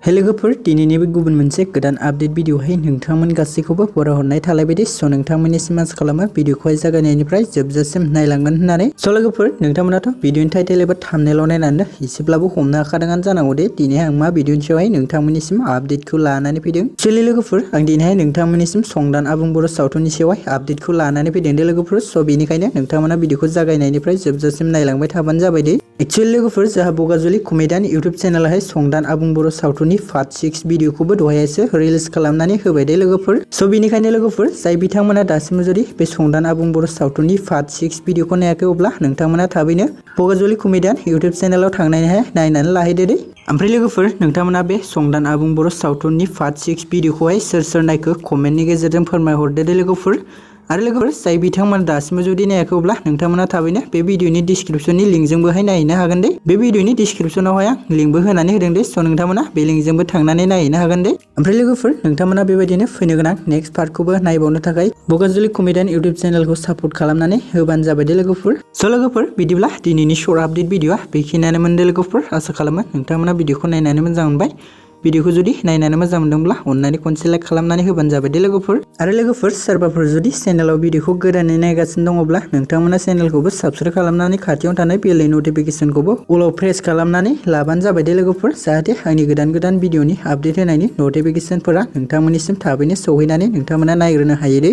हे लोगोफोर दिनैनि बे गुबुन मोनसे गोदान आपडेट भिडिअहाय नोंथांमोन गासैखौबो बरायहरनाय थालायबायदि स' नोंथांमोननिसिम आसा खालामो भिडिअखौहाय जागायनायनिफ्राय जोबजासिम नायलांगोन होननानै स' लोगोफोर नोंथांमोनाथ' भिडिअनि टाइटेल एबा थाम्बनेइलाव नायनानै एसेब्लाबो हमनो हाखादोंआनो जानांगौ दे दिनैहाय आं मा भिडिअनि सायावहाय नोंथांमोननिसिम आपडेटखौ लानानै फैदों। एक्चुअली लोगोफोर आं दिनैहाय नोंथांमोननिसिम संदान आबुं बर' सावथुननि सायावहाय आपडेटखौ लानानै फैदों दे लोगोफोर स' बेनिखायनो नोंथांमोना भिडिअखौ जागायनायनिफ्राय जोबजासिम नायलांबाय थाबानो जाबाय दे। एक्चुअली लोगोफोर जोंहा बगाजुलि कमेडियान इउट्युब चेनेलावहाय संदान आबुं बर' सावथुननि पार्ट 6 भिडिअखौबो दहायसो रिलिज खालामनानै होबाय दे लोगोफोर स' बेनिखायनो लोगोफोर जाय बिथांमोना दासिमबो जुदि बे संदान आबुं बर' सावथुननि पार्ट 6 भिडिअखौ नायाखै अब्ला नोंथांमोना थाबैनो बगाजुलि कमेडियान इउट्युब चेनेलाव थांनानैहाय नायनानै लाहैदो दे। ओमफ्राय लोगोफोर नोंथांमोना बे संदान आबुं बर' सावथुननि पार्ट 6 भिडिअखौहाय सोर सोर नायखो कमेन्टनि गेजेरजों फोरमायहरदो दे लोगोफोर। आरो लोगोफोर जाय बिथांमोना दासिमबो जुदि नायाखै अब्ला नोंथांमोना थाबैनो बे भिडिअनि डिसक्रिपशननि लिंकजोंबोहाय नायहैनो हागोन दे। बे भिडिअनि डिसक्रिपशनावहाय आं लिंकबो होनानै होदों दे स' नोंथांमोना बे लिंकजोंबो थांनानै नायहैनो हागोन दे। ओमफ्राय लोगोफोर नोंथांमोना बेबायदिनो फैनो गोनां नेक्स्ट पार्टखौबो नायबावनो थाखाय बगाजुलि कमेडियान इउट्युब चेनेलखौ सापर्ट खालामनानै होबानो जाबाय दे लोगोफोर। स' लोगोफोर बिदिब्ला दिनैनि शर्ट आपडेट भिडिअआ बेखिनियानोमोन दे लोगोफोर। आसा खालामो नोंथांमोना भिडिअखौ नायनानै मोजां मोनबाय। भिडिअखौ जुदि नायनानै मोजां मोनदोंब्ला अननानै खनसे लाइक खालामनानै होबानो जाबाय दे लोगोफोर। आरो लोगोफोर सोरबाफोर जुदि चेनेलाव भिडिअखौ गोदानै नायगासिनो दङब्ला नोंथांमोना चेनेलखौबो साबस्क्राइब खालामनानै खाथियाव थानाय बेलनि नटिफिकेसनखौबो अलाव प्रेस खालामनानै लाबानो जाबाय दे लोगोफोर जाहाथे आंनि गोदान भिडिअनि आपडेट होनायनि नटिफिकेसनफोरा नोंथांमोननिसिम थाबैनो सौहैनानै नोंथांमोना नायग्रोनो हायो दे।